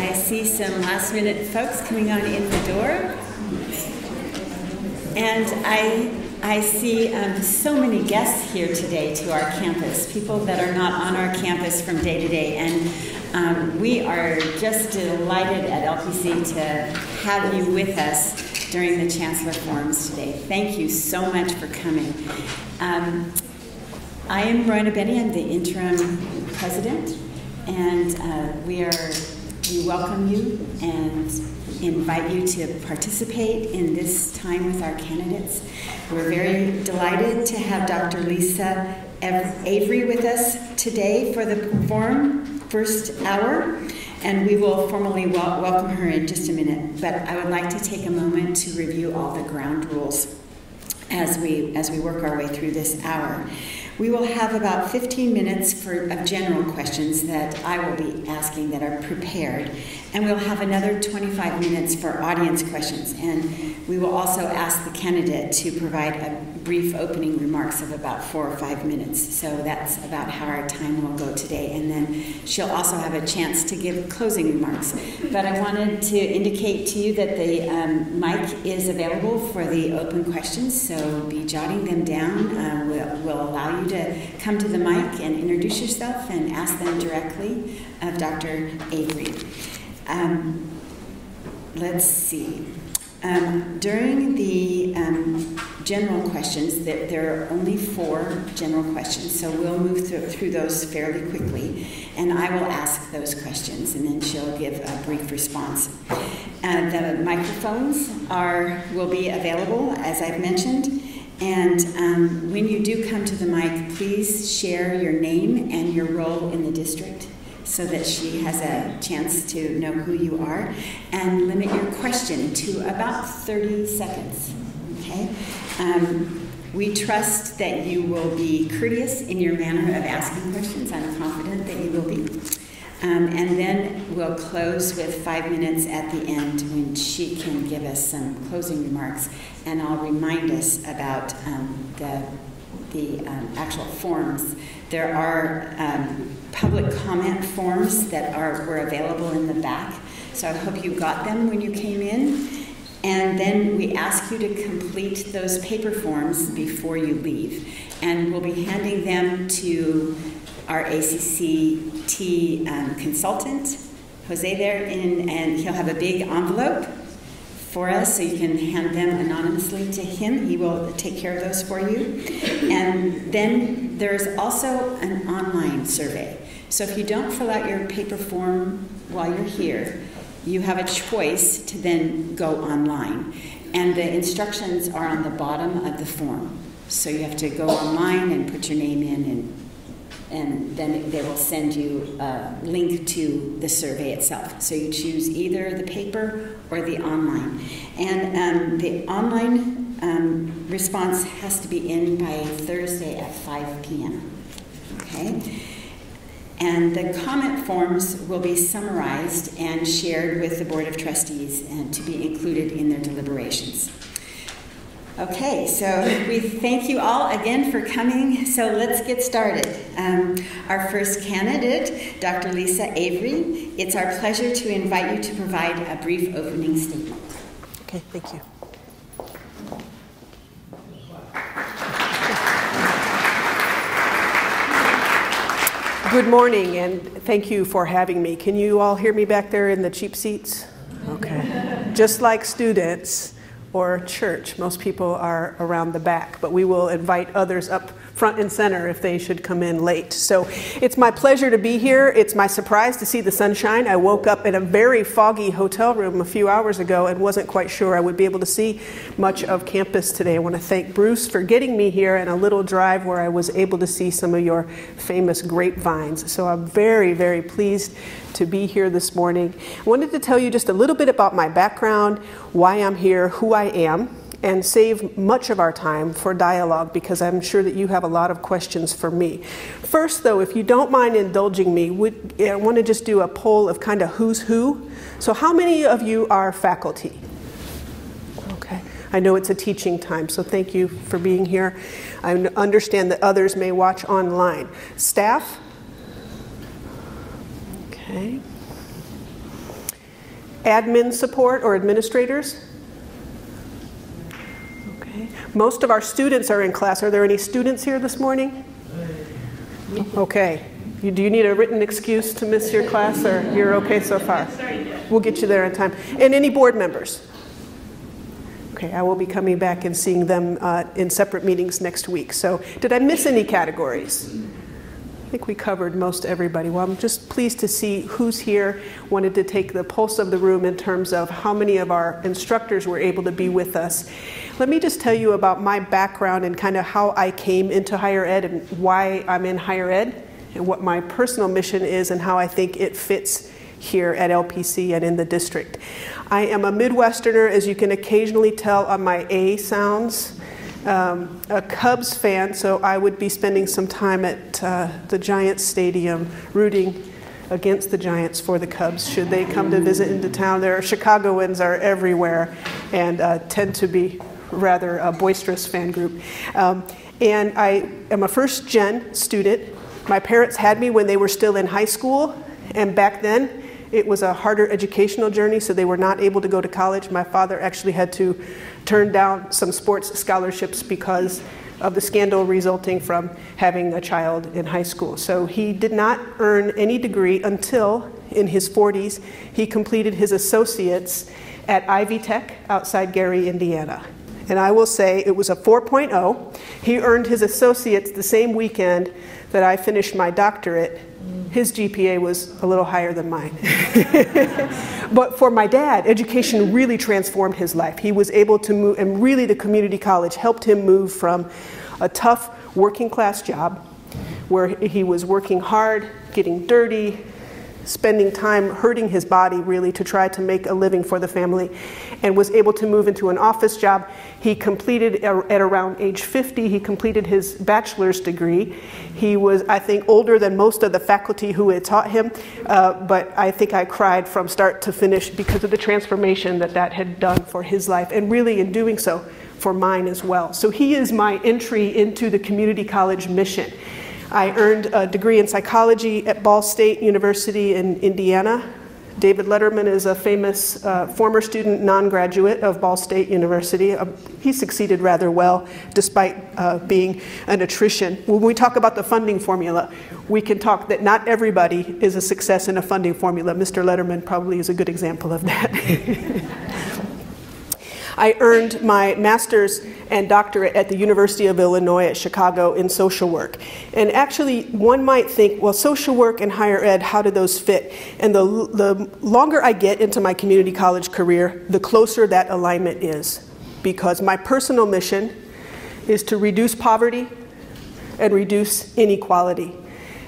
I see some last-minute folks coming on in the door. And I see so many guests here today to our campus, people that are not on our campus from day to day. And we are just delighted at LPC to have you with us during the Chancellor Forums today. Thank you so much for coming. I am Rhona Benny, I'm the interim president, and we welcome you and invite you to participate in this time with our candidates. We're very delighted to have Dr. Lisa Avery with us today for the forum, first hour, and we will formally welcome her in just a minute. But I would like to take a moment to review all the ground rules as we work our way through this hour. We will have about 15 minutes of general questions that I will be asking that are prepared, and we'll have another 25 minutes for audience questions. And we will also ask the candidate to provide a brief opening remarks of about 4 or 5 minutes. So that's about how our time will go today. And then she'll also have a chance to give closing remarks. But I wanted to indicate to you that the mic is available for the open questions, so be jotting them down. We'll allow you to come to the mic and introduce yourself and ask them directly of Dr. Avery. Let's see. During the general questions, there are only 4 general questions, so we'll move through those fairly quickly, and I will ask those questions, and then she'll give a brief response. The microphones will be available, as I've mentioned, and when you do come to the mic, please share your name and your role in the district, so that she has a chance to know who you are, and limit your question to about 30 seconds, okay? We trust that you will be courteous in your manner of asking questions. I'm confident that you will be. And then we'll close with 5 minutes at the end when she can give us some closing remarks, and I'll remind us about the actual forms. There are public comment forms that were available in the back, so I hope you got them when you came in. And then we ask you to complete those paper forms before you leave. And we'll be handing them to our ACCT consultant, Jose there, and he'll have a big envelope for us, so you can hand them anonymously to him. He will take care of those for you. And then there's also an online survey. So if you don't fill out your paper form while you're here, you have a choice to then go online. And the instructions are on the bottom of the form. So you have to go online and put your name in, and then they will send you a link to the survey itself. So you choose either the paper or the online. And the online response has to be in by Thursday at 5 p.m. Okay? And the comment forms will be summarized and shared with the Board of Trustees and to be included in their deliberations. Okay, so we thank you all again for coming. So let's get started. Our first candidate, Dr. Lisa Avery. It's our pleasure to invite you to provide a brief opening statement. Okay, thank you. Good morning, and thank you for having me. Can you all hear me back there in the cheap seats? Okay. Just like students or church, most people are around the back, but we will invite others up front and center if they should come in late. So it's my pleasure to be here. It's my surprise to see the sunshine. I woke up in a very foggy hotel room a few hours ago and wasn't quite sure I would be able to see much of campus today. I want to thank Bruce for getting me here and a little drive where I was able to see some of your famous grapevines. So I'm very, very pleased to be here this morning. I wanted to tell you just a little bit about my background, why I'm here, who I am, and save much of our time for dialogue because I'm sure that you have a lot of questions for me. First, though, if you don't mind indulging me, I want to just do a poll of kind of who's who. So how many of you are faculty? Okay. I know it's a teaching time, so thank you for being here. I understand that others may watch online. Staff? Okay. admin support or administrators? Okay. Most of our students are in class. Are there any students here this morning? Okay. Do you need a written excuse to miss your class, or you're okay so far? We'll get you there in time. And any board members? Okay, I will be coming back and seeing them in separate meetings next week. So did I miss any categories? I think we covered most everybody. Well, I'm just pleased to see who's here. Wanted to take the pulse of the room in terms of how many of our instructors were able to be with us. Let me just tell you about my background and kind of how I came into higher ed and why I'm in higher ed and what my personal mission is and how I think it fits here at LPC and in the district. I am a Midwesterner, as you can occasionally tell on my A sounds. A Cubs fan, so I would be spending some time at the Giants Stadium rooting against the Giants for the Cubs should they come to visit into town. There are Chicagoans are everywhere and tend to be rather a boisterous fan group. And I am a first-gen student. My parents had me when they were still in high school, and back then it was a harder educational journey, so they were not able to go to college. My father actually had to turn down some sports scholarships because of the scandal resulting from having a child in high school. So he did not earn any degree until in his 40s he completed his associates at Ivy Tech outside Gary, Indiana. And I will say it was a 4.0. He earned his associates the same weekend that I finished my doctorate. His GPA was a little higher than mine. But for my dad, education really transformed his life. He was able to move, and really the community college helped him move from a tough working class job where he was working hard, getting dirty, spending time hurting his body really to try to make a living for the family, and was able to move into an office job. He completed, at around age 50, he completed his bachelor's degree. He was, I think, older than most of the faculty who had taught him, but I think I cried from start to finish because of the transformation that that had done for his life, and really in doing so for mine as well. So he is my entry into the community college mission. I earned a degree in psychology at Ball State University in Indiana. David Letterman is a famous former student non-graduate of Ball State University. He succeeded rather well despite being an attrition. When we talk about the funding formula, we can talk that not everybody is a success in a funding formula. Mr. Letterman probably is a good example of that. I earned my master's and doctorate at the University of Illinois at Chicago in social work. And actually, one might think, well, social work and higher ed, how do those fit? And the longer I get into my community college career, the closer that alignment is. Because my personal mission is to reduce poverty and reduce inequality.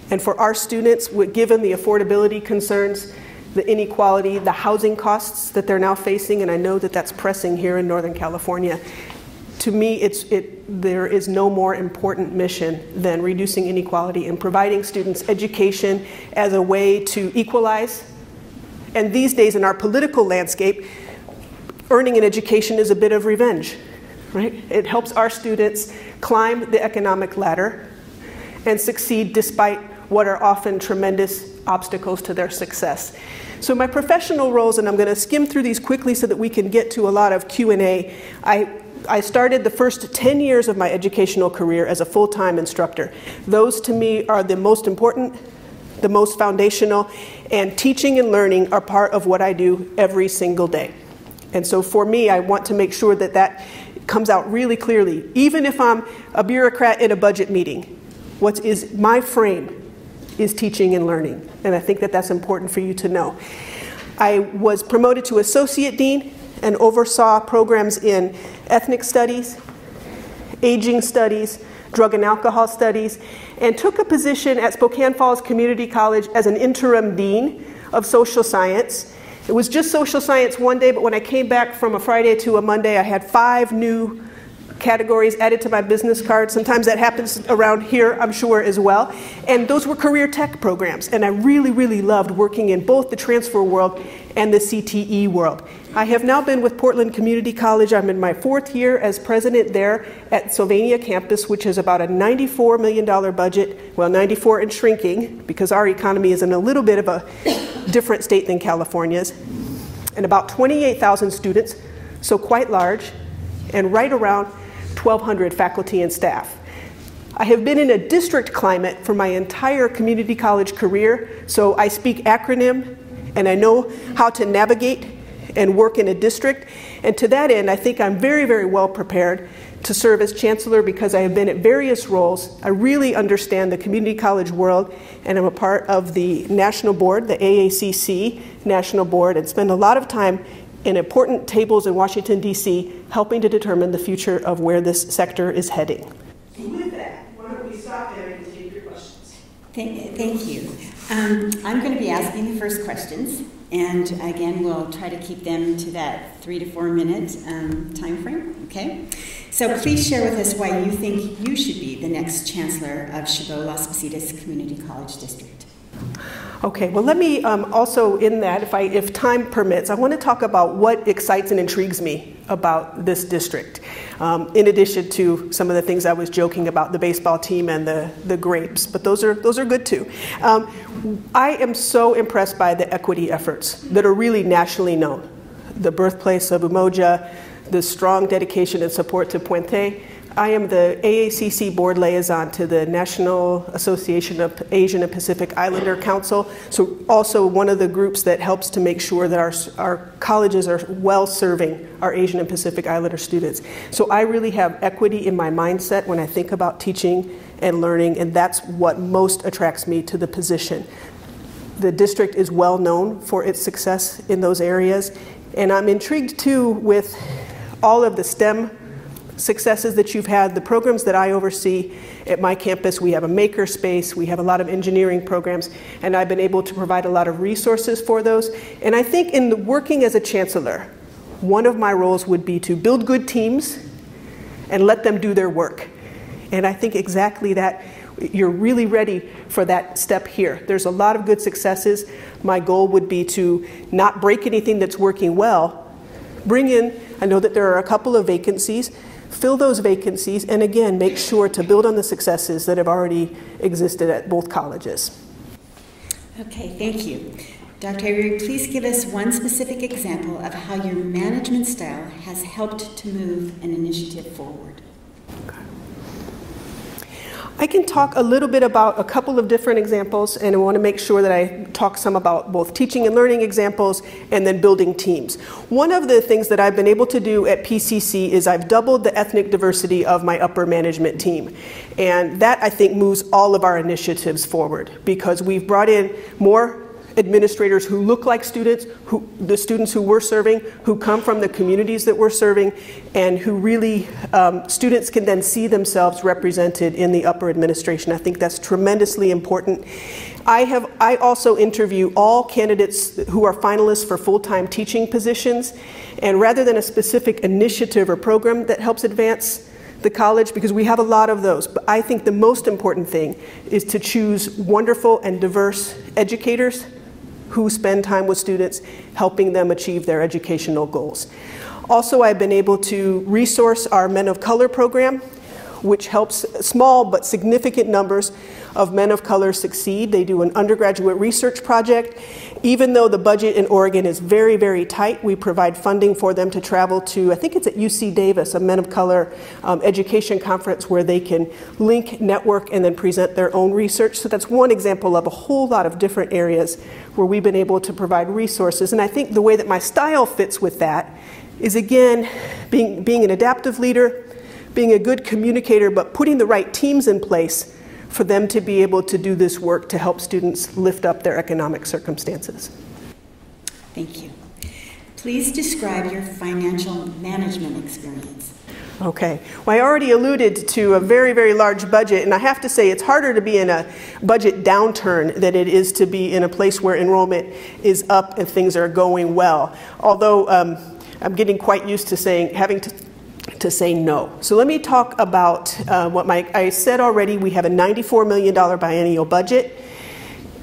And for our students, given the affordability concerns, the inequality, the housing costs that they're now facing, and I know that that's pressing here in Northern California. To me, there is no more important mission than reducing inequality and providing students education as a way to equalize. And these days in our political landscape, earning an education is a bit of revenge, right? It helps our students climb the economic ladder and succeed despite what are often tremendous obstacles to their success. So my professional roles, and I'm going to skim through these quickly so that we can get to a lot of Q&A. I started the first 10 years of my educational career as a full-time instructor. Those to me are the most important, the most foundational, and teaching and learning are part of what I do every single day. And so for me, I want to make sure that that comes out really clearly. Even if I'm a bureaucrat in a budget meeting, what is my frame is teaching and learning. And I think that that's important for you to know. I was promoted to associate dean and oversaw programs in ethnic studies, aging studies, drug and alcohol studies, and took a position at Spokane Falls Community College as an interim dean of social science. It was just social science one day, but when I came back from a Friday to a Monday, I had 5 new categories added to my business card. Sometimes that happens around here, I'm sure, as well. And those were career tech programs. And I really, really loved working in both the transfer world and the CTE world. I have now been with Portland Community College. I'm in my 4th year as president there at Sylvania campus, which is about a $94 million budget. Well, 94 and shrinking, because our economy is in a little bit of a different state than California's. and about 28,000 students, so quite large, and right around 1,200 faculty and staff. I have been in a district climate for my entire community college career, so I speak acronym and I know how to navigate and work in a district. And to that end, I think I'm very, very well prepared to serve as chancellor because I have been at various roles. I really understand the community college world, and I'm a part of the national board, the AACC national board, and spend a lot of time in important tables in Washington, D.C., helping to determine the future of where this sector is heading. With that, why don't we stop there and take your questions? Thank you. I'm going to be asking the first questions, and again, we'll try to keep them to that 3 to 4 minute time frame, okay? So please share with us why you think you should be the next Chancellor of Chabot-Las Positas Community College District. Okay, well let me also in that, if time permits, I want to talk about what excites and intrigues me about this district. In addition to some of the things I was joking about, the baseball team and the grapes, but those are good too. I am so impressed by the equity efforts that are really nationally known. The birthplace of Umoja, the strong dedication and support to Puente. I am the AACC board liaison to the National Association of Asian and Pacific Islander Council, so also one of the groups that helps to make sure that our colleges are well serving our Asian and Pacific Islander students. So I really have equity in my mindset when I think about teaching and learning, and that's what most attracts me to the position. The district is well known for its success in those areas, and I'm intrigued too with all of the STEM successes that you've had, the programs that I oversee at my campus. We have a maker space, we have a lot of engineering programs, and I've been able to provide a lot of resources for those. And I think in working as a chancellor, one of my roles would be to build good teams and let them do their work. And I think exactly that, you're really ready for that step here. There's a lot of good successes. My goal would be to not break anything that's working well, bring in, I know that there are a couple of vacancies, fill those vacancies, and again, make sure to build on the successes that have already existed at both colleges. Okay, thank you. Dr. Avery, please give us one specific example of how your management style has helped to move an initiative forward. Okay. I can talk a little bit about a couple of different examples, and I want to make sure that I talk some about both teaching and learning examples and then building teams. One of the things that I've been able to do at PCC is I've doubled the ethnic diversity of my upper management team. And that, I think, moves all of our initiatives forward because we've brought in more administrators who look like students, the students who we're serving, who come from the communities that we're serving, and who really, students can then see themselves represented in the upper administration. I think that's tremendously important. I also interview all candidates who are finalists for full-time teaching positions, and rather than a specific initiative or program that helps advance the college, because we have a lot of those, but I think the most important thing is to choose wonderful and diverse educators who spend time with students, helping them achieve their educational goals. Also, I've been able to resource our Men of Color program, which helps small but significant numbers of men of color succeed. They do an undergraduate research project. Even though the budget in Oregon is very, very tight, we provide funding for them to travel to, I think it's at UC Davis, a Men of Color education conference where they can link, network, and then present their own research. So that's one example of a whole lot of different areas where we've been able to provide resources. And I think the way that my style fits with that is, again, being an adaptive leader, being a good communicator, but putting the right teams in place for them to be able to do this work to help students lift up their economic circumstances. Thank you. Please describe your financial management experience. Okay. Well, I already alluded to a very, very large budget, and I have to say it's harder to be in a budget downturn than it is to be in a place where enrollment is up and things are going well. Although I'm getting quite used to having to say no. So let me talk about what I said already. We have a $94 million biennial budget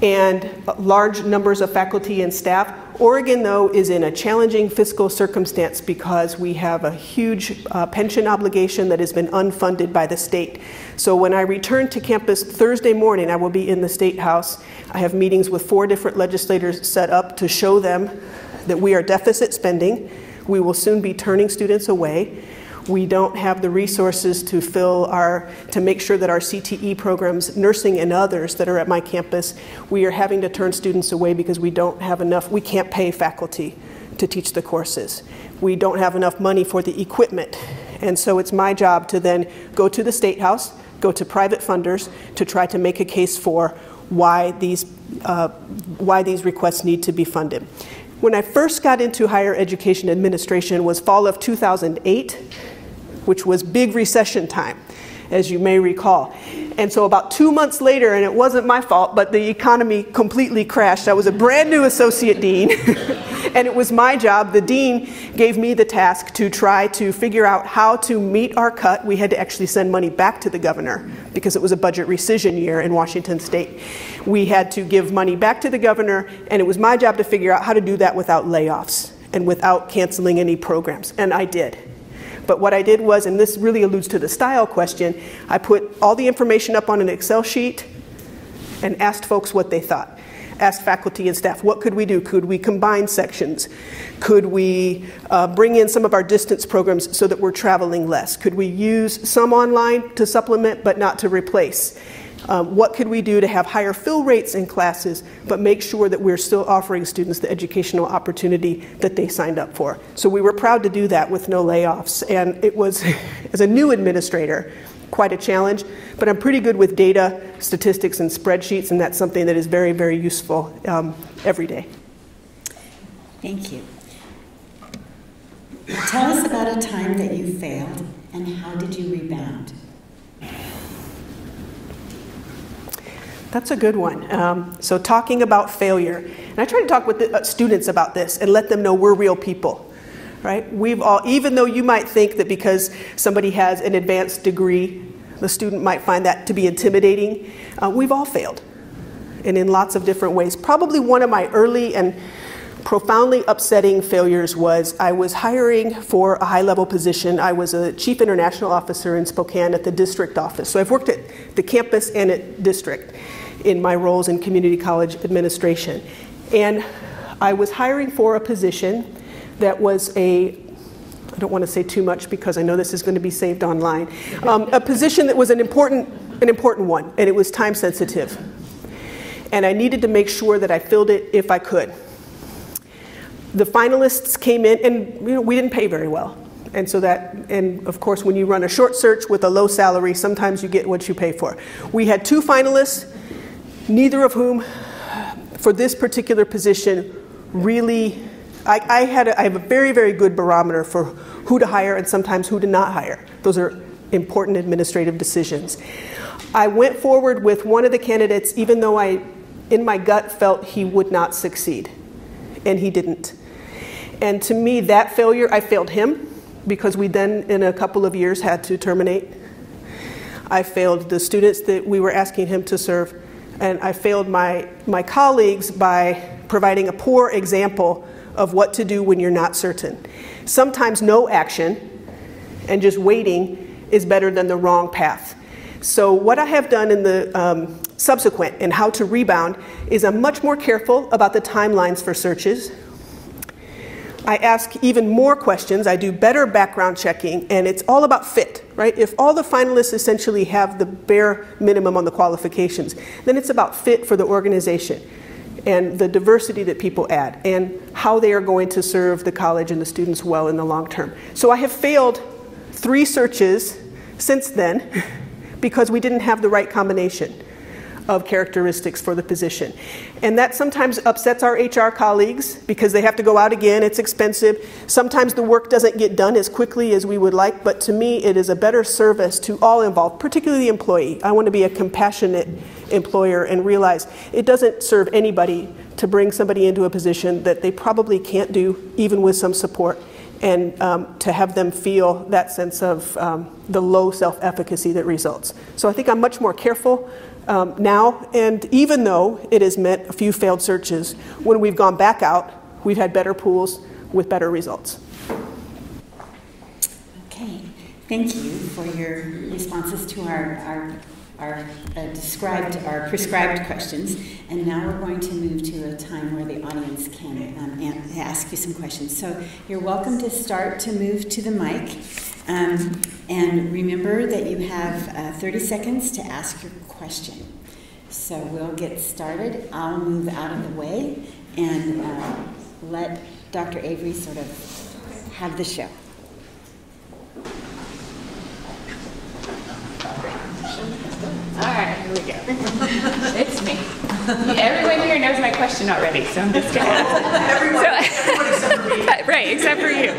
and large numbers of faculty and staff. Oregon, though, is in a challenging fiscal circumstance because we have a huge pension obligation that has been unfunded by the state. So when I return to campus Thursday morning, I will be in the State House. I have meetings with 4 different legislators set up to show them that we are deficit spending. We will soon be turning students away. We don't have the resources to to make sure that our CTE programs, nursing and others that are at my campus, we are having to turn students away because we don't have enough, we can't pay faculty to teach the courses. We don't have enough money for the equipment. And so it's my job to then go to the State House, go to private funders to try to make a case for why these requests need to be funded. When I first got into higher education administration was fall of 2008, which was big recession time, as you may recall. And so about 2 months later, and it wasn't my fault, but the economy completely crashed. I was a brand new associate dean, and it was my job. The dean gave me the task to try to figure out how to meet our cut. We had to actually send money back to the governor because it was a budget rescission year in Washington State. We had to give money back to the governor, and it was my job to figure out how to do that without layoffs and without canceling any programs, and I did. But what I did was, and this really alludes to the style question, I put all the information up on an Excel sheet and asked folks what they thought. Asked faculty and staff, what could we do? Could we combine sections? Could we bring in some of our distance programs so that we're traveling less? Could we use some online to supplement but not to replace? What could we do to have higher fill rates in classes, but make sure that we're still offering students the educational opportunity that they signed up for? So we were proud to do that with no layoffs. And it was, as a new administrator, quite a challenge. But I'm pretty good with data, statistics, and spreadsheets, and that's something that is very, very useful every day. Thank you. Tell us about a time that you failed, and how did you rebound? That's a good one. So talking about failure, and I try to talk with the, students about this and let them know we're real people, right? We've all, even though you might think that because somebody has an advanced degree, the student might find that to be intimidating, we've all failed, and in lots of different ways. Probably one of my early and profoundly upsetting failures was I was hiring for a high-level position. I was a chief international officer in Spokane at the district office. So I've worked at the campus and at district in my roles in community college administration. And I was hiring for a position that was I don't want to say too much because I know this is going to be saved online, a position that was an important one, and it was time sensitive. And I needed to make sure that I filled it if I could. The finalists came in, and we didn't pay very well. And so and of course, when you run a short search with a low salary, sometimes you get what you pay for. We had 2 finalists, neither of whom, for this particular position, really, I have a very, very good barometer for who to hire and sometimes who to not hire. Those are important administrative decisions. I went forward with one of the candidates, even though I, in my gut, felt he would not succeed. And he didn't. And to me, that failure, I failed him because we then, in a couple of years, had to terminate. I failed the students that we were asking him to serve. And I failed my colleagues by providing a poor example of what to do when you're not certain. Sometimes no action and just waiting is better than the wrong path. So what I have done in the subsequent and how to rebound is I'm much more careful about the timelines for searches. I ask even more questions. I do better background checking, and it's all about fit, right? If all the finalists essentially have the bare minimum on the qualifications, then it's about fit for the organization and the diversity that people add and how they are going to serve the college and the students well in the long term. So I have failed 3 searches since then because we didn't have the right combination of characteristics for the position. And that sometimes upsets our HR colleagues because they have to go out again, it's expensive. Sometimes the work doesn't get done as quickly as we would like, but to me it is a better service to all involved, particularly the employee. I want to be a compassionate employer and realize it doesn't serve anybody to bring somebody into a position that they probably can't do, even with some support, and to have them feel that sense of the low self-efficacy that results. So I think I'm much more careful now, and even though it has meant a few failed searches, when we've gone back out, we've had better pools with better results. Okay, thank you for your responses to our described, our prescribed questions, and now we're going to move to a time where the audience can ask you some questions. So you're welcome to start to move to the mic, and remember that you have 30 seconds to ask your question. So we'll get started. I'll move out of the way and let Dr. Avery sort of have the show. All right, here we go. It's me. Everyone here knows my question already, so I'm just going to ask it. Everyone except for me. Right, except for you.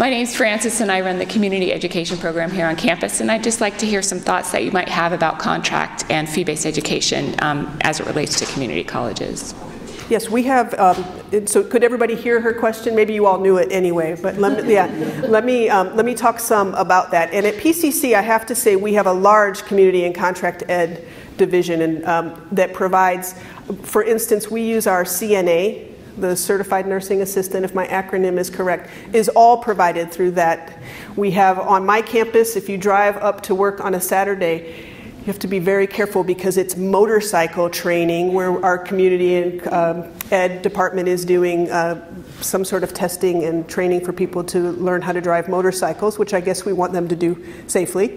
My name's Frances, and I run the community education program here on campus, and I'd just like to hear some thoughts that you might have about contract and fee-based education as it relates to community colleges. Yes, we have, so could everybody hear her question? Maybe you all knew it anyway, but let me talk some about that. And at PCC, I have to say we have a large community and contract ed division and, that provides, for instance, we use our CNA, the Certified Nursing Assistant, if my acronym is correct, is all provided through that. We have on my campus, if you drive up to work on a Saturday, you have to be very careful because it's motorcycle training where our community and ed department is doing some sort of testing and training for people to learn how to drive motorcycles, which I guess we want them to do safely.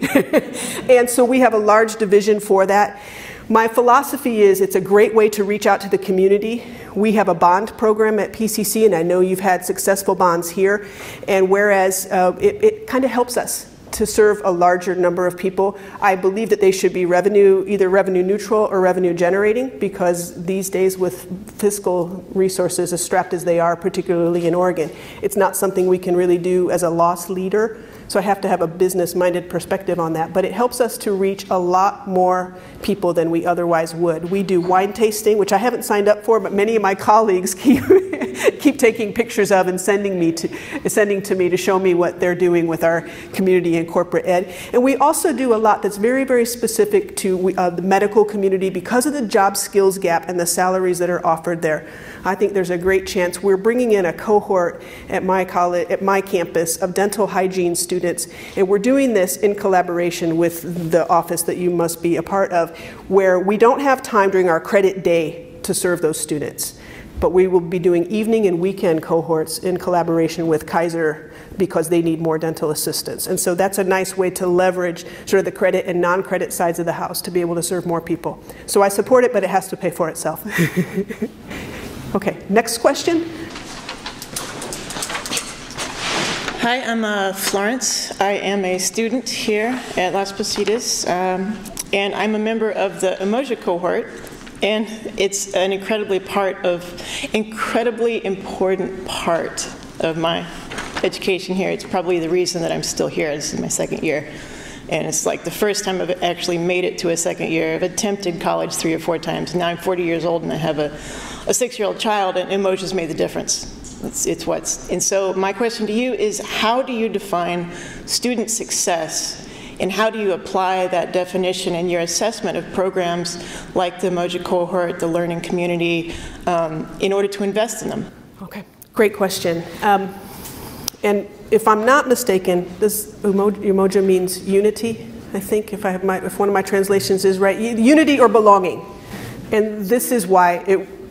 And so we have a large division for that. My philosophy is it's a great way to reach out to the community. We have a bond program at PCC, and I know you've had successful bonds here. And whereas it kind of helps us to serve a larger number of people, I believe that they should be either revenue neutral or revenue generating, because these days with fiscal resources as strapped as they are, particularly in Oregon, it's not something we can really do as a loss leader. So I have to have a business-minded perspective on that. But it helps us to reach a lot more people than we otherwise would. We do wine tasting, which I haven't signed up for, but many of my colleagues keep taking pictures of and sending to me to show me what they're doing with our community and corporate ed. And we also do a lot that's very, very specific to the medical community because of the job skills gap and the salaries that are offered there. I think there's a great chance. We're bringing in a cohort at my college, at my campus, of dental hygiene students, and we're doing this in collaboration with the office that you must be a part of, where we don't have time during our credit day to serve those students. But we will be doing evening and weekend cohorts in collaboration with Kaiser because they need more dental assistants. And so that's a nice way to leverage sort of the credit and non-credit sides of the house to be able to serve more people. So I support it, but it has to pay for itself. Okay, next question. Hi, I'm Florence. I am a student here at Las Positas, and I'm a member of the Umoja cohort. And it's an incredibly important part of my education here. It's probably the reason that I'm still here. This is my second year. And it's like the first time I've actually made it to a second year. I've attempted college 3 or 4 times. Now I'm 40 years old and I have a 6-year-old child, and Umoja's made the difference. And so my question to you is, how do you define student success? And how do you apply that definition in your assessment of programs like the Umoja cohort, the learning community, in order to invest in them? Okay, great question. And if I'm not mistaken, this Umoja means unity, I think, if one of my translations is right. Unity or belonging. And this is why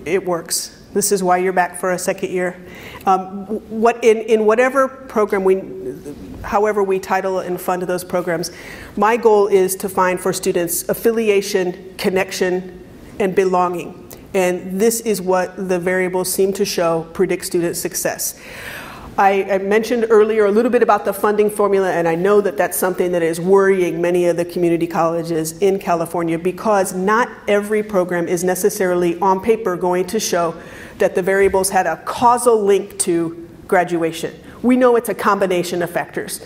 it works. This is why you're back for a second year. In whatever program however we title and fund those programs, my goal is to find for students affiliation, connection, and belonging. And this is what the variables seem to show predict student success. I mentioned earlier a little bit about the funding formula, and I know that that's something that is worrying many of the community colleges in California, because not every program is necessarily on paper going to show that the variables had a causal link to graduation. We know it's a combination of factors.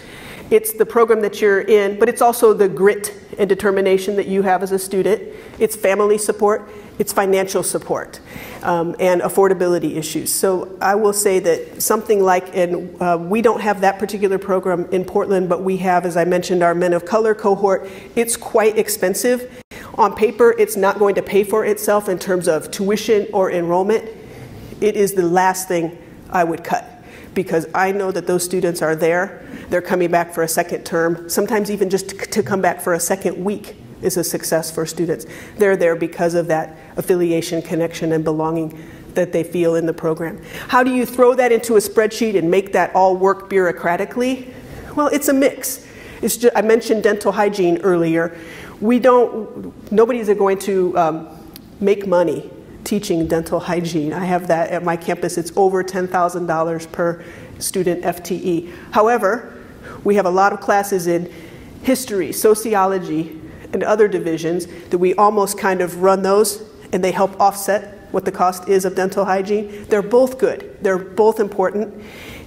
It's the program that you're in, but it's also the grit and determination that you have as a student. It's family support, it's financial support, and affordability issues. So I will say that something like, we don't have that particular program in Portland, but we have, as I mentioned, our Men of Color cohort. It's quite expensive. On paper, it's not going to pay for itself in terms of tuition or enrollment. It is the last thing I would cut, because I know that those students are there. They're coming back for a second term, sometimes even just to come back for a second week is a success for students. They're there because of that affiliation, connection, and belonging that they feel in the program. How do you throw that into a spreadsheet and make that all work bureaucratically? Well, it's a mix. It's just, I mentioned dental hygiene earlier. Nobody's going to make money teaching dental hygiene. I have that at my campus. It's over $10,000 per student FTE. However, we have a lot of classes in history, sociology, and other divisions that we almost kind of run those, and they help offset what the cost is of dental hygiene. They're both good. They're both important.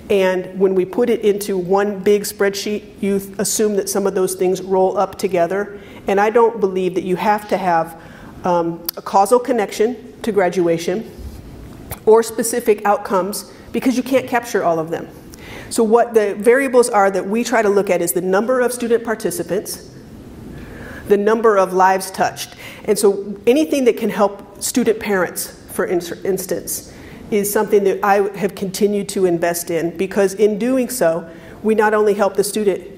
And when we put it into one big spreadsheet, you assume that some of those things roll up together. And I don't believe that you have to have a causal connection to graduation or specific outcomes, because you can't capture all of them. So what the variables are that we try to look at is the number of student participants, the number of lives touched. And so anything that can help student parents, for instance, is something that I have continued to invest in, because in doing so, we not only help the student,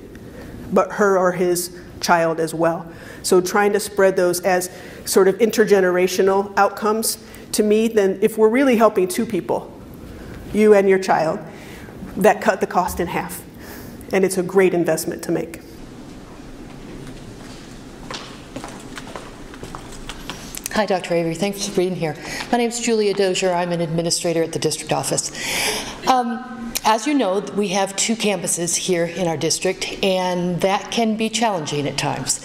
but her or his child as well. So trying to spread those as sort of intergenerational outcomes, to me, then if we're really helping two people, you and your child, that cut the cost in half. And it's a great investment to make. Hi, Dr. Avery. Thanks for being here. My name is Julia Dozier. I'm an administrator at the district office. As you know, we have 2 campuses here in our district, and that can be challenging at times.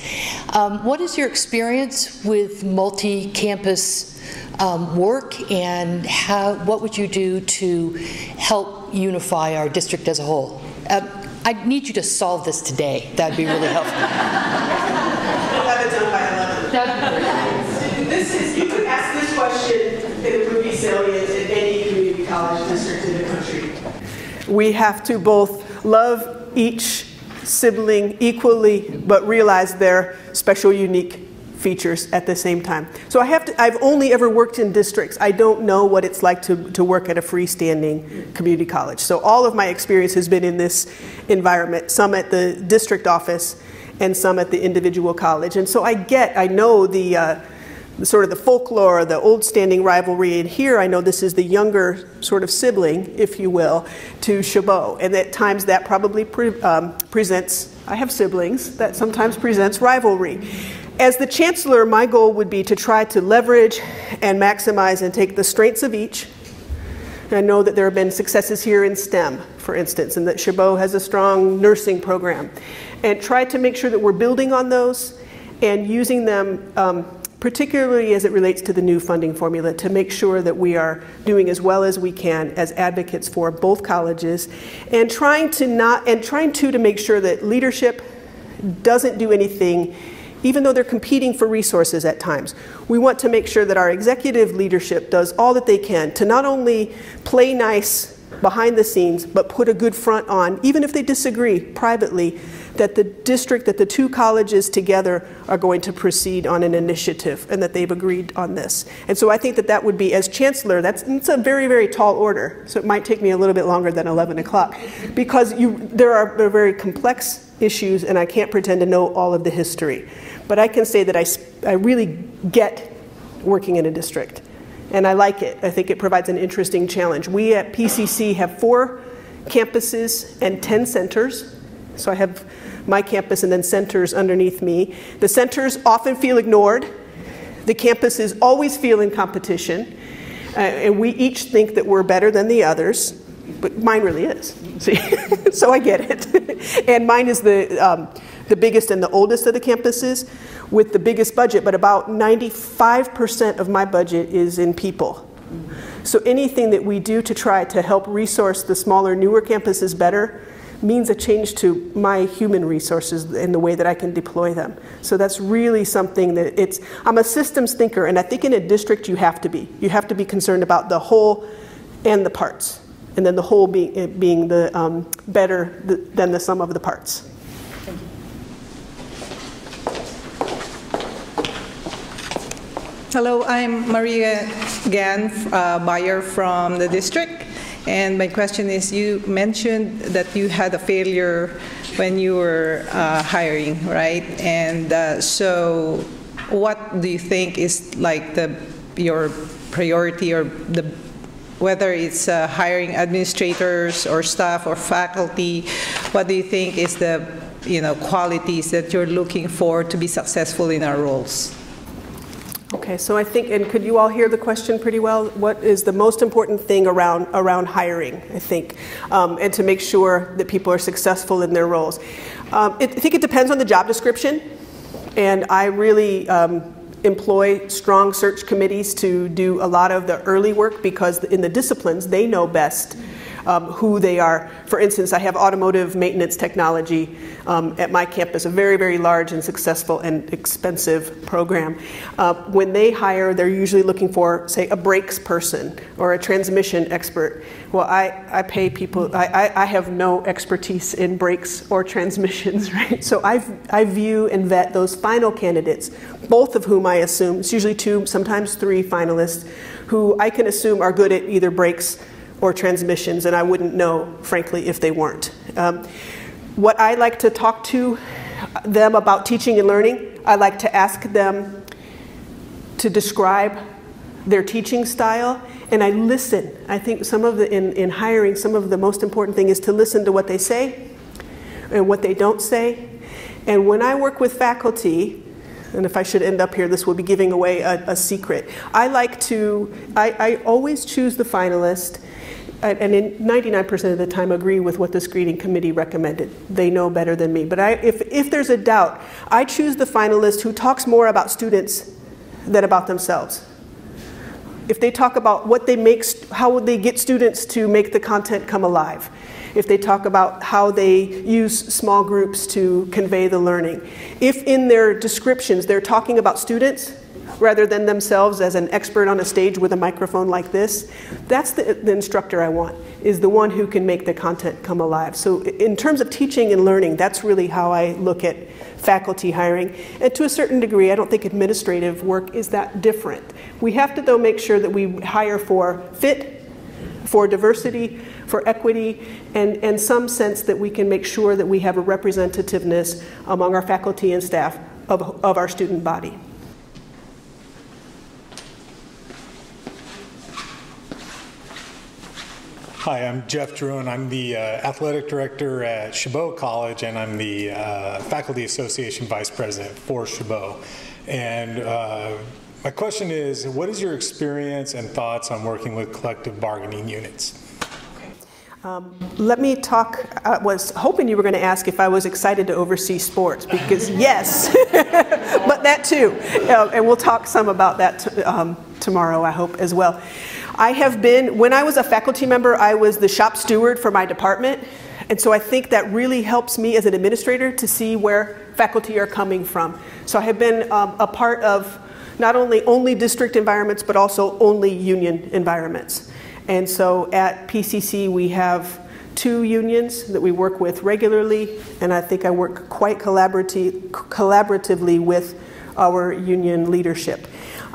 What is your experience with multi-campus work, and what would you do to help unify our district as a whole? I need you to solve this today. That would be really helpful. We'll have it done by 11. You could ask this question, and it would be salient in any community college district in the country. We have to both love each sibling equally, but realize their special, unique features at the same time. So I've only ever worked in districts. I don't know what it's like to work at a freestanding community college. So all of my experience has been in this environment, some at the district office and some at the individual college. And so I know the sort of the folklore, the old standing rivalry, and here I know this is the younger sort of sibling, if you will, to Chabot. And at times that probably presents, I have siblings, that sometimes presents rivalry. As the chancellor, my goal would be to try to leverage and maximize and take the strengths of each. And I know that there have been successes here in STEM, for instance, and that Chabot has a strong nursing program. And try to make sure that we're building on those and using them particularly as it relates to the new funding formula, to make sure that we are doing as well as we can as advocates for both colleges, and trying to make sure that leadership doesn't do anything, even though they're competing for resources at times. We want to make sure that our executive leadership does all that they can to not only play nice behind the scenes, but put a good front on, even if they disagree privately, that the district, that the 2 colleges together are going to proceed on an initiative, and that they've agreed on this. And so I think that that would be, as chancellor, it's a very, very tall order. So it might take me a little bit longer than 11 o'clock, because there are very complex issues, and I can't pretend to know all of the history. But I can say that I really get working in a district, and I like it. I think it provides an interesting challenge. We at PCC have 4 campuses and 10 centers. So I have my campus and then centers underneath me. The centers often feel ignored. The campuses always feel in competition. And we each think that we're better than the others, but mine really is. See? So I get it. And mine is the biggest and the oldest of the campuses with the biggest budget, but about 95% of my budget is in people. So anything that we do to try to help resource the smaller, newer campuses better means a change to my human resources and the way that I can deploy them. So that's really something that I'm a systems thinker, and I think in a district you have to be. You have to be concerned about the whole and the parts, and then the whole being the better than the sum of the parts. Thank you. Hello, I'm Maria Gan Bayer from the district. And my question is, you mentioned that you had a failure when you were hiring, right? And so what do you think is like your priority, or whether it's hiring administrators or staff or faculty, what do you think is the qualities that you're looking for to be successful in our roles? Okay, so I think, and could you all hear the question pretty well? What is the most important thing around hiring, I think, and to make sure that people are successful in their roles? I think it depends on the job description, and I really employ strong search committees to do a lot of the early work, because in the disciplines, they know best who they are. For instance, I have automotive maintenance technology at my campus, a very, very large and successful and expensive program. When they hire, they're usually looking for, say, a brakes person or a transmission expert. Well, I pay people, I have no expertise in brakes or transmissions, right? So I view and vet those final candidates, both of whom I assume, it's usually 2, sometimes 3 finalists, who I can assume are good at either brakes or transmissions, and I wouldn't know, frankly, if they weren't. What I like to talk to them about teaching and learning, I like to ask them to describe their teaching style, and I listen. I think some of in hiring, some of the most important thing is to listen to what they say and what they don't say. And when I work with faculty, and if I should end up here, this will be giving away a secret. I always choose the finalist, and in 99% of the time agree with what the screening committee recommended. They know better than me. But if there's a doubt, I choose the finalist who talks more about students than about themselves. If they talk about what they make, how would they get students to make the content come alive? If they talk about how they use small groups to convey the learning. If in their descriptions they're talking about students rather than themselves as an expert on a stage with a microphone like this, that's the instructor I want, is the one who can make the content come alive. So in terms of teaching and learning, that's really how I look at faculty hiring. And to a certain degree, I don't think administrative work is that different. We have to, though, make sure that we hire for fit, for diversity, for equity, and some sense that we can make sure that we have a representativeness among our faculty and staff of our student body. Hi, I'm Jeff Drew, and I'm the athletic director at Chabot College, and I'm the Faculty Association Vice President for Chabot. And my question is, what is your experience and thoughts on working with collective bargaining units? Let me talk. I was hoping you were going to ask if I was excited to oversee sports, because yes, but that too. And we'll talk some about that tomorrow, I hope, as well. I have been, when I was a faculty member, I was the shop steward for my department. And so I think that really helps me as an administrator to see where faculty are coming from. So I have been a part of not only district environments, but also only union environments. And so at PCC, we have 2 unions that we work with regularly, and I think I work quite collaboratively with our union leadership.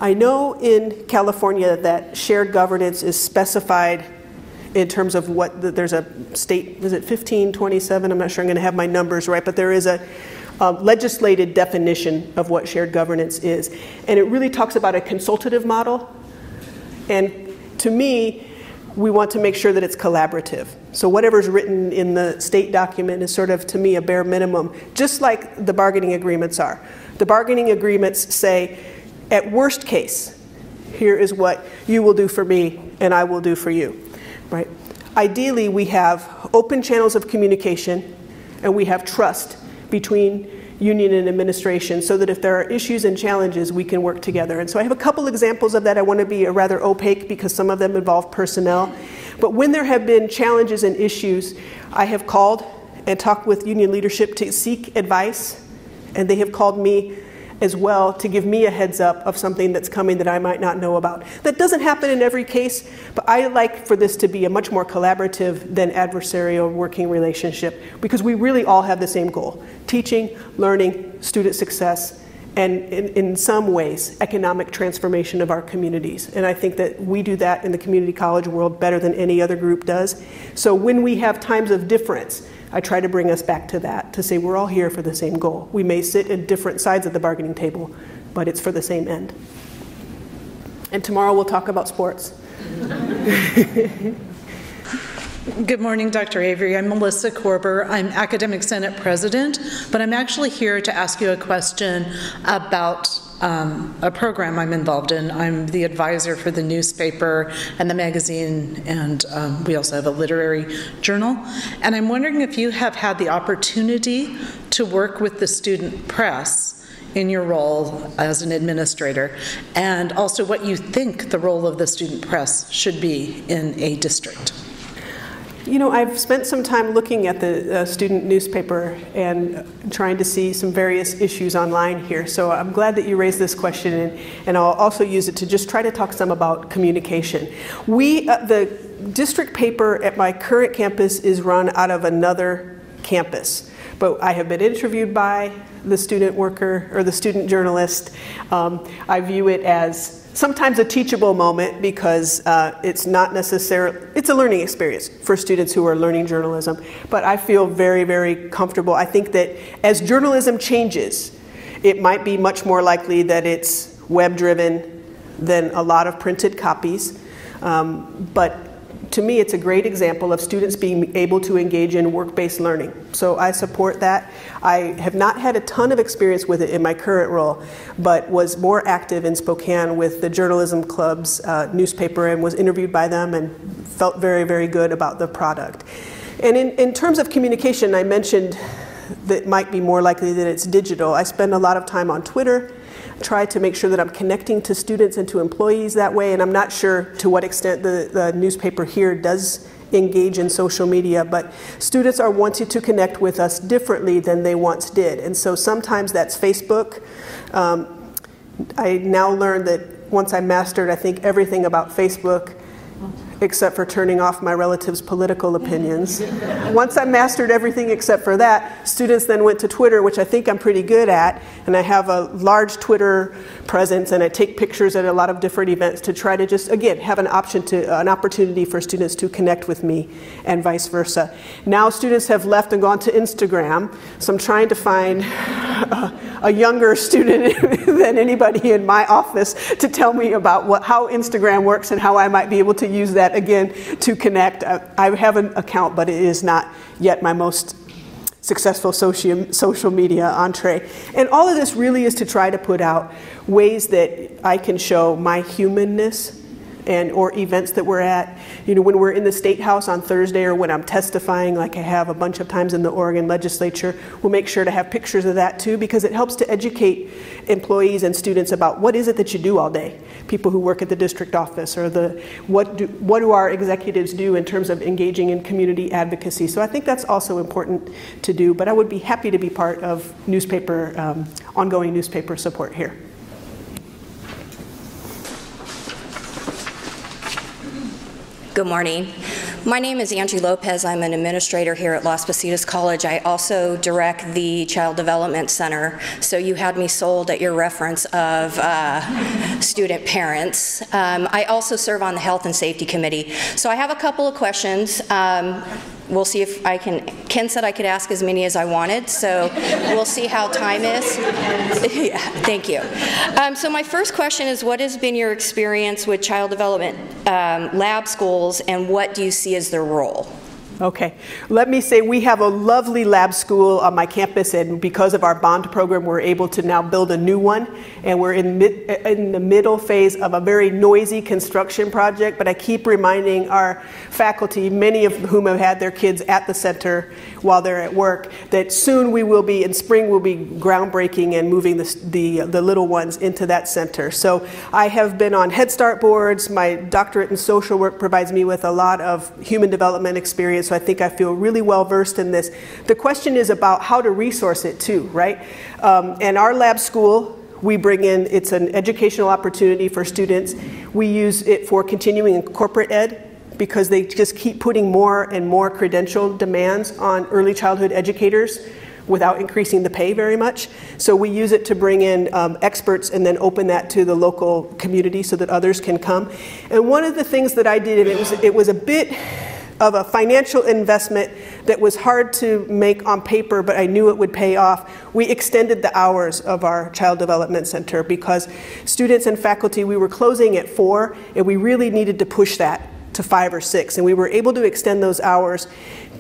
I know in California that shared governance is specified in terms of what, there's a state, is it 1527? I'm not sure I'm going to have my numbers right, but there is a legislated definition of what shared governance is. And it really talks about a consultative model. And to me, we want to make sure that it's collaborative. So whatever's written in the state document is sort of, to me, a bare minimum, just like the bargaining agreements are. The bargaining agreements say, at worst case, here is what you will do for me and I will do for you, right? Ideally, we have open channels of communication and we have trust between union and administration so that if there are issues and challenges, we can work together. And so I have a couple examples of that. I want to be rather opaque because some of them involve personnel. But when there have been challenges and issues, I have called and talked with union leadership to seek advice, and they have called me as well to give me a heads up of something that's coming that I might not know about. That doesn't happen in every case, but I like for this to be a much more collaborative than adversarial working relationship, because we really all have the same goal: teaching, learning, student success, and in some ways, economic transformation of our communities. And I think that we do that in the community college world better than any other group does. So when we have times of difference, I try to bring us back to that, to say we're all here for the same goal. We may sit at different sides of the bargaining table, but it's for the same end. And tomorrow we'll talk about sports. Good morning, Dr. Avery. I'm Melissa Korber. I'm Academic Senate President, but I'm actually here to ask you a question about a program I'm involved in. I'm the advisor for the newspaper and the magazine, and we also have a literary journal. And I'm wondering if you have had the opportunity to work with the student press in your role as an administrator, and also what you think the role of the student press should be in a district. You know, I've spent some time looking at the student newspaper and trying to see some various issues online here. So I'm glad that you raised this question, and I'll also use it to just try to talk some about communication. The district paper at my current campus is run out of another campus, but I have been interviewed by the student worker or the student journalist. I view it as sometimes a teachable moment because it's not necessarily, it's a learning experience for students who are learning journalism, but I feel very, very comfortable. I think that as journalism changes, it might be much more likely that it's web-driven than a lot of printed copies, but to me, it's a great example of students being able to engage in work-based learning. So I support that. I have not had a ton of experience with it in my current role, but was more active in Spokane with the Journalism Club's newspaper and was interviewed by them and felt very, very good about the product. And in terms of communication, I mentioned that it might be more likely that it's digital. I spend a lot of time on Twitter, try to make sure that I'm connecting to students and to employees that way, and I'm not sure to what extent the newspaper here does engage in social media, but students are wanting to connect with us differently than they once did, and so sometimes that's Facebook. I now learned that once I mastered, I think, everything about Facebook, except for turning off my relatives' political opinions. Once I mastered everything except for that, students then went to Twitter, which I think I'm pretty good at, and I have a large Twitter presence, and I take pictures at a lot of different events to try to just, again, have an opportunity for students to connect with me, and vice versa. Now students have left and gone to Instagram, so I'm trying to find a younger student than anybody in my office to tell me about how Instagram works and how I might be able to use that again to connect. I have an account, but it is not yet my most successful social media entree. And all of this really is to try to put out ways that I can show my humanness or events that we're at. You know, when we're in the State House on Thursday, or when I'm testifying, like I have a bunch of times in the Oregon legislature, we'll make sure to have pictures of that too, because it helps to educate employees and students about what is it that you do all day. People who work at the district office, or what do our executives do in terms of engaging in community advocacy. So I think that's also important to do, but I would be happy to be part of ongoing newspaper support here. Good morning. My name is Angie Lopez. I'm an administrator here at Las Positas College. I also direct the Child Development Center, so you had me sold at your reference of student parents. I also serve on the Health and Safety Committee. So I have a couple of questions. We'll see if I can. Ken said I could ask as many as I wanted, so we'll see how time is. Yeah, thank you. So my first question is, what has been your experience with child development lab schools, and what do you see as their role? Okay, let me say we have a lovely lab school on my campus, and because of our bond program, we're able to now build a new one, and we're in the middle phase of a very noisy construction project, but I keep reminding our faculty, many of whom have had their kids at the center while they're at work, that soon we will be, in spring, we'll be groundbreaking and moving the little ones into that center. So I have been on Head Start boards. My doctorate in social work provides me with a lot of human development experience, so I think I feel really well versed in this. The question is about how to resource it too, right? And our lab school, we bring in, it's an educational opportunity for students. We use it for continuing in corporate ed, because they just keep putting more and more credential demands on early childhood educators. without increasing the pay very much. So we use it to bring in experts and then open that to the local community so that others can come. And one of the things that I did, and it was a bit of a financial investment that was hard to make on paper, but I knew it would pay off. We extended the hours of our Child Development Center because students and faculty, we were closing at 4, and we really needed to push that to 5 or 6, and we were able to extend those hours.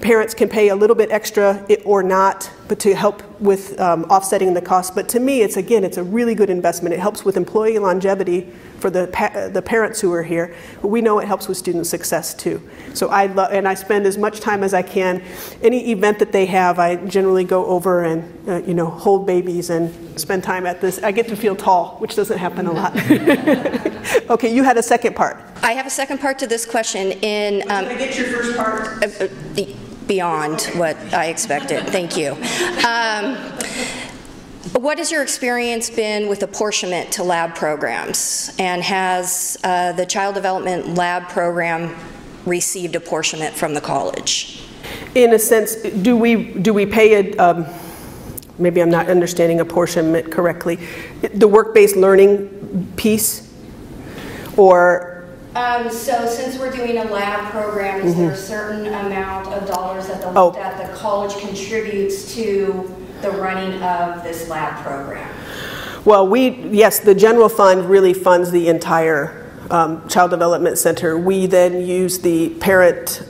Parents can pay a little bit extra or not, but to help with offsetting the cost. But to me, it's a really good investment. It helps with employee longevity for the parents who are here, but we know it helps with student success too. So I spend as much time as I can. Any event that they have, I generally go over and hold babies and spend time at this. I get to feel tall, which doesn't happen a lot. Okay, you had a second part. I have a second part to this question. Did I get your first part? Beyond what I expected. Thank you. What has your experience been with apportionment to lab programs? And has the Child Development Lab program received apportionment from the college? In a sense, do we pay maybe I'm not understanding apportionment correctly, the work-based learning piece, or? So since we're doing a lab program, is there a certain amount of dollars that the college contributes to the running of this lab program? Well, yes, the general fund really funds the entire Child Development Center. We then use the parent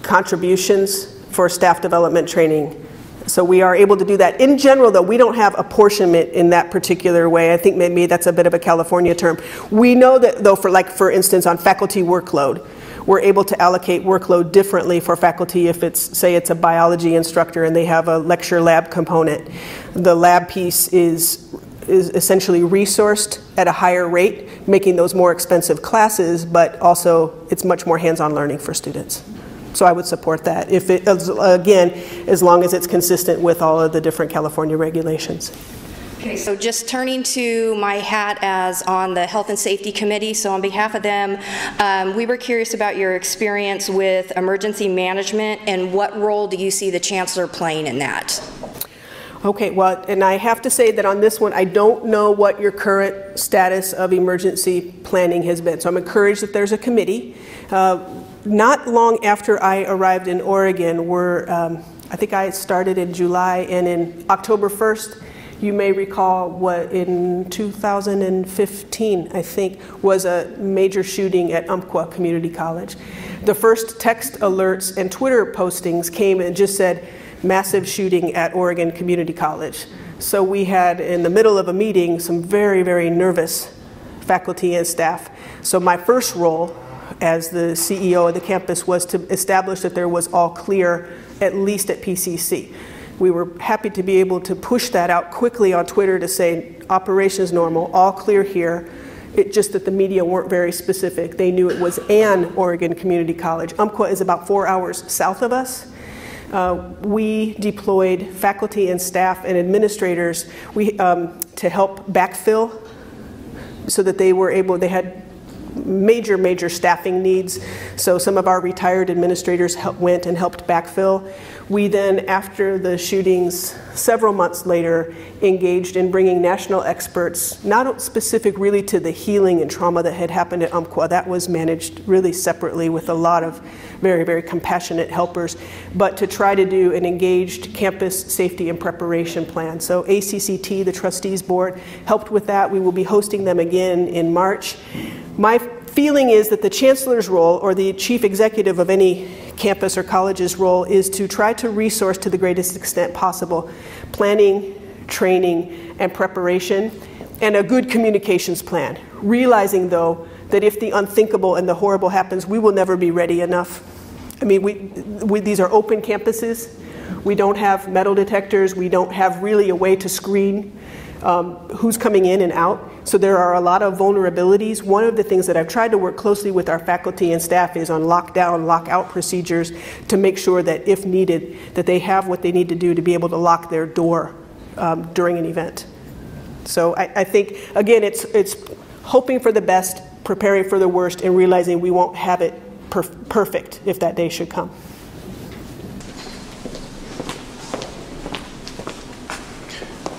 contributions for staff development training. So we are able to do that. In general, though, we don't have apportionment in that particular way. I think maybe that's a bit of a California term. We know that, though, for instance, on faculty workload, we're able to allocate workload differently for faculty if say it's a biology instructor and they have a lecture lab component. The lab piece is essentially resourced at a higher rate, making those more expensive classes, but also it's much more hands-on learning for students. So I would support that, again, as long as it's consistent with all of the different California regulations. Okay, so just turning to my hat as on the Health and Safety Committee, so on behalf of them, we were curious about your experience with emergency management and what role do you see the Chancellor playing in that? Okay, well, and I have to say that on this one, I don't know what your current status of emergency planning has been. So I'm encouraged that there's a committee. Not long after I arrived in Oregon, I think I started in July, and in October 1st, you may recall what in 2015, I think, was a major shooting at Umpqua Community College. The first text alerts and Twitter postings came and just said, massive shooting at Oregon Community College. So we had, in the middle of a meeting, some very, very nervous faculty and staff. So my first role as the CEO of the campus was to establish that there was all clear, at least at PCC. We were happy to be able to push that out quickly on Twitter to say, operations normal, all clear here. It's just that the media weren't very specific. They knew it was an Oregon Community College. Umpqua is about 4 hours south of us. We deployed faculty and staff and administrators to help backfill so that they had major staffing needs. So some of our retired administrators went and helped backfill. We then, after the shootings, several months later, engaged in bringing national experts, not specific really to the healing and trauma that had happened at Umpqua. That was managed really separately with a lot of very compassionate helpers, but to try to do an engaged campus safety and preparation plan. So ACCT, the trustees board, helped with that. We will be hosting them again in March. My feeling is that the chancellor's role, or the chief executive of any campus or college's role, is to try to resource to the greatest extent possible planning, training, and preparation, and a good communications plan. Realizing, though, that if the unthinkable and the horrible happens, we will never be ready enough. I mean, these are open campuses. We don't have metal detectors. We don't have really a way to screen who's coming in and out. So there are a lot of vulnerabilities. One of the things that I've tried to work closely with our faculty and staff is on lockdown, lockout procedures to make sure that if needed, that they have what they need to do to be able to lock their door during an event. So I think, again, it's hoping for the best, preparing for the worst, and realizing we won't have it perfect if that day should come.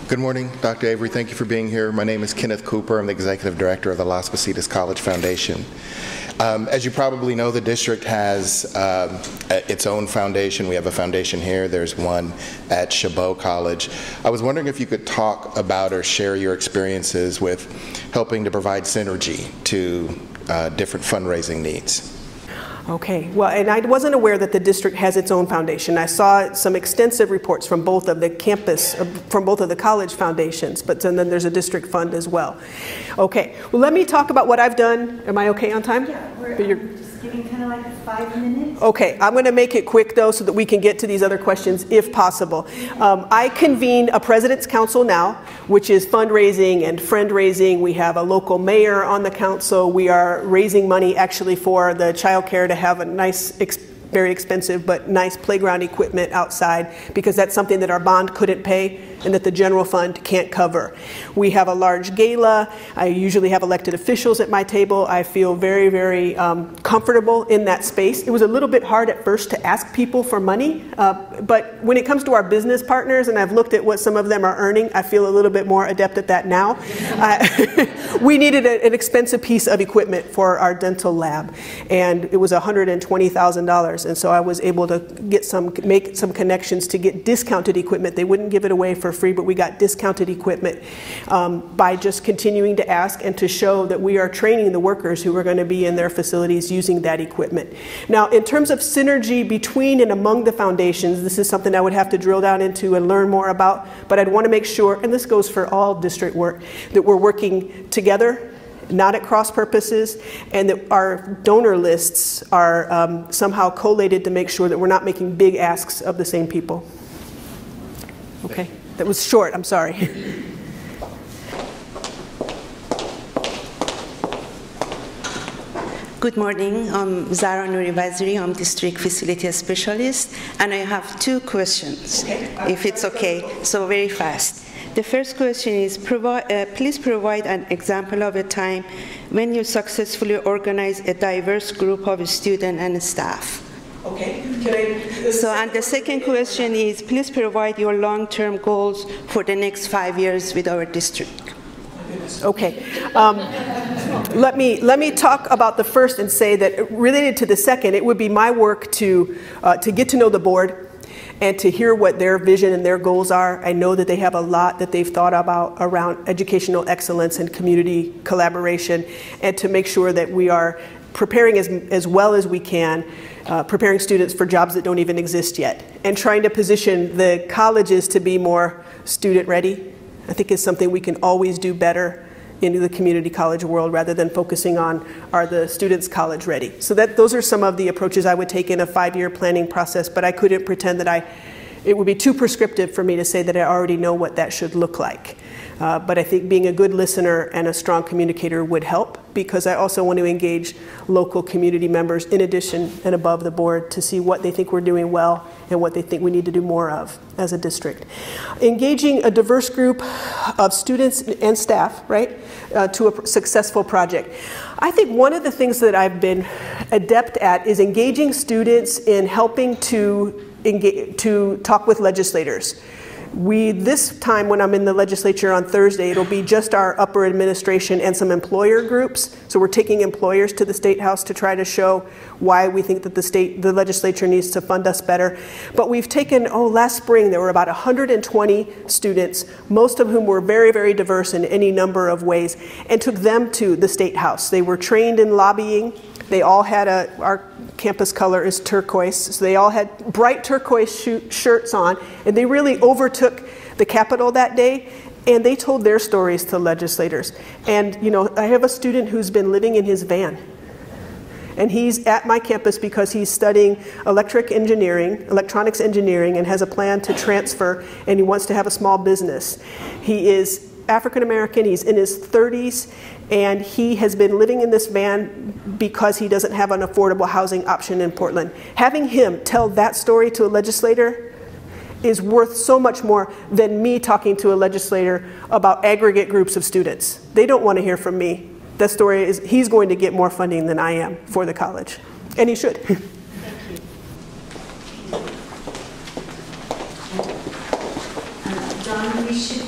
Good morning, Dr. Avery. Thank you for being here. My name is Kenneth Cooper. I'm the Executive Director of the Las Positas College Foundation. As you probably know, the district has its own foundation. We have a foundation here. There's one at Chabot College. I was wondering if you could talk about or share your experiences with helping to provide synergy to different fundraising needs. Okay, well, and I wasn't aware that the district has its own foundation. I saw some extensive reports from both of the campus, from both of the college foundations, but then there's a district fund as well. Okay, well, let me talk about what I've done. Am I okay on time? Yeah, we're just giving kind of like 5 minutes. Okay, I'm going to make it quick though so that we can get to these other questions if possible. I convene a President's Council now, which is fundraising and friend raising. We have a local mayor on the council. We are raising money actually for the child care to have a nice, very expensive but nice playground equipment outside, because that's something that our bond couldn't pay and that the general fund can't cover. We have a large gala. I usually have elected officials at my table. I feel very, very comfortable in that space. It was a little bit hard at first to ask people for money, but when it comes to our business partners, and I've looked at what some of them are earning, I feel a little bit more adept at that now. We needed an expensive piece of equipment for our dental lab, and it was $120,000, and so I was able to make some connections to get discounted equipment. They wouldn't give it away for free, but we got discounted equipment by just continuing to ask and to show that we are training the workers who are going to be in their facilities using that equipment. Now, in terms of synergy between and among the foundations, this is something I would have to drill down into and learn more about, but I'd want to make sure, and this goes for all district work, that we're working together, not at cross purposes, and that our donor lists are somehow collated to make sure that we're not making big asks of the same people. Okay. That was short, I'm sorry. Good morning, I'm Zara Nouri Vaziri, I'm District Facility Specialist, and I have 2 questions, if it's okay, so very fast. The first question is, please provide an example of a time when you successfully organized a diverse group of students and staff. Okay. And the second question is, please provide your long-term goals for the next 5 years with our district. Okay. Let me talk about the first and say that related to the second, it would be my work to get to know the board and to hear what their vision and their goals are. I know that they have a lot that they've thought about around educational excellence and community collaboration, and to make sure that we are preparing as well as we can, preparing students for jobs that don't even exist yet, and trying to position the colleges to be more student ready. I think is something we can always do better in the community college world, rather than focusing on, are the students college ready? So those are some of the approaches I would take in a 5-year planning process, but I couldn't pretend that it would be too prescriptive for me to say that I already know what that should look like. But I think being a good listener and a strong communicator would help, because I also want to engage local community members in addition and above the board to see what they think we're doing well and what they think we need to do more of as a district. Engaging a diverse group of students and staff, right, to a successful project. I think one of the things that I've been adept at is engaging students in helping to talk with legislators. This time when I'm in the legislature on Thursday, it'll be just our upper administration and some employer groups. So we're taking employers to the State House to try to show why we think that the legislature needs to fund us better. But we've taken, last spring there were about 120 students, most of whom were very, very diverse in any number of ways, and took them to the State House. They were trained in lobbying. They all had our campus color is turquoise, so they all had bright turquoise shirts on, and they really overtook the Capitol that day, and they told their stories to legislators. And I have a student who's been living in his van, and he's at my campus because he's studying electronics engineering, and has a plan to transfer, and he wants to have a small business. He is African American, he's in his 30s, and he has been living in this van because he doesn't have an affordable housing option in Portland. Having him tell that story to a legislator is worth so much more than me talking to a legislator about aggregate groups of students. They don't want to hear from me. The story is he's going to get more funding than I am for the college, and he should. John, we should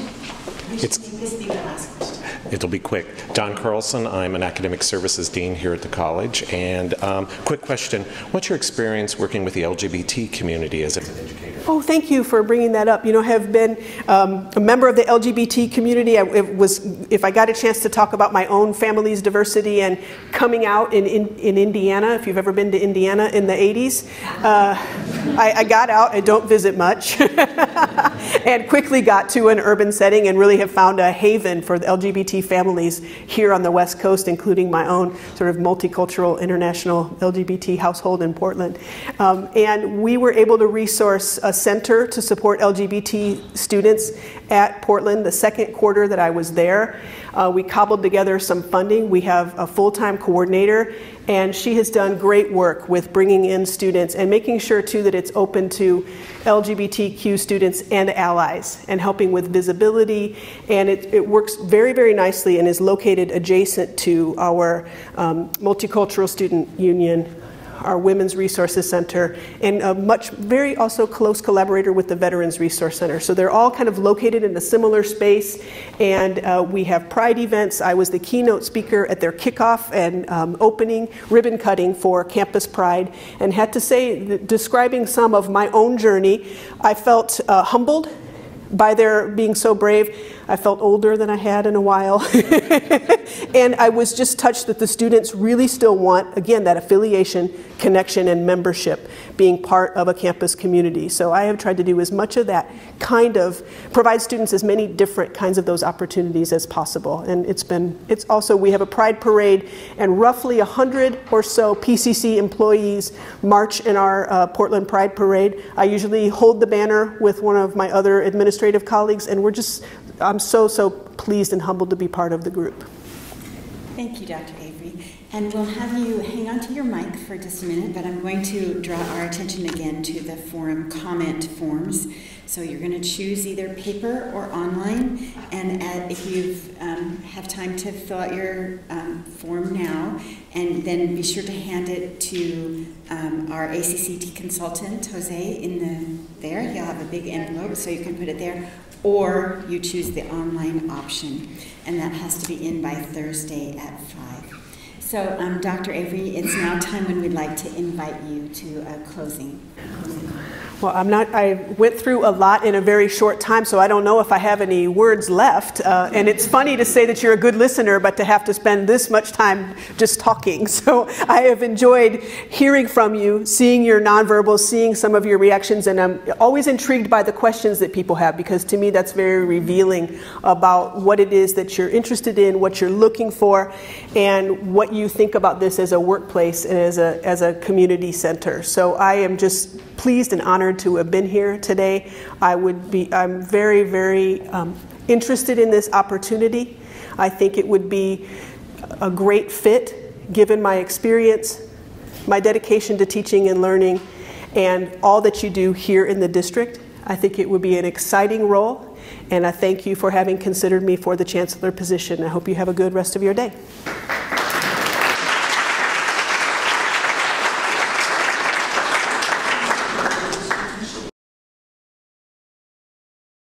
It'll be quick. Don Carlson, I'm an Academic Services Dean here at the college. And quick question, what's your experience working with the LGBT community as an educator? Oh, thank you for bringing that up. You know, I have been a member of the LGBT community. If I got a chance to talk about my own family's diversity and coming out in Indiana, if you've ever been to Indiana in the 80s, I got out. I don't visit much. And quickly got to an urban setting and really have found a haven for the LGBT families here on the West Coast, including my own sort of multicultural international LGBT household in Portland. And we were able to resource a center to support LGBT students at Portland the second quarter that I was there. We cobbled together some funding. We have a full-time coordinator, and she has done great work with bringing in students and making sure too that it's open to LGBTQ students and allies, and helping with visibility. And it works very, very nicely and is located adjacent to our Multicultural Student Union, our Women's Resources Center, and a very also close collaborator with the Veterans Resource Center. So they're all kind of located in a similar space, and we have pride events. I was the keynote speaker at their kickoff and opening ribbon cutting for Campus Pride, and had to say, describing some of my own journey, I felt humbled by their being so brave. I felt older than I had in a while. And I was just touched that the students really still want, again, that affiliation, connection, and membership, being part of a campus community. So I have tried to do as much of that, provide students as many different kinds of those opportunities as possible. And it's also, we have a Pride Parade, and roughly 100 or so PCC employees march in our Portland Pride Parade. I usually hold the banner with one of my other administrative colleagues, and I'm so pleased and humbled to be part of the group. Thank you, Dr. Avery. And we'll have you hang on to your mic for just a minute, but I'm going to draw our attention again to the forum comment forms. So you're going to choose either paper or online, and if you have time to fill out your form now, and then be sure to hand it to our ACCT consultant, Jose, there. He'll have a big envelope, so you can put it there, or you choose the online option, and that has to be in by Thursday at 5. So, Dr. Avery, it's now time when we'd like to invite you to a closing. Well, I went through a lot in a very short time, so I don't know if I have any words left. And it's funny to say that you're a good listener, but to have to spend this much time just talking. So I have enjoyed hearing from you, seeing your nonverbals, seeing some of your reactions, and I'm always intrigued by the questions that people have, because to me that's very revealing about what it is that you're interested in, what you're looking for, and what you think about this as a workplace and as a community center. So I am just pleased and honored to have been here today. I'm very, very interested in this opportunity. I think it would be a great fit given my experience, my dedication to teaching and learning, and all that you do here in the district. I think it would be an exciting role, and I thank you for having considered me for the Chancellor position. I hope you have a good rest of your day.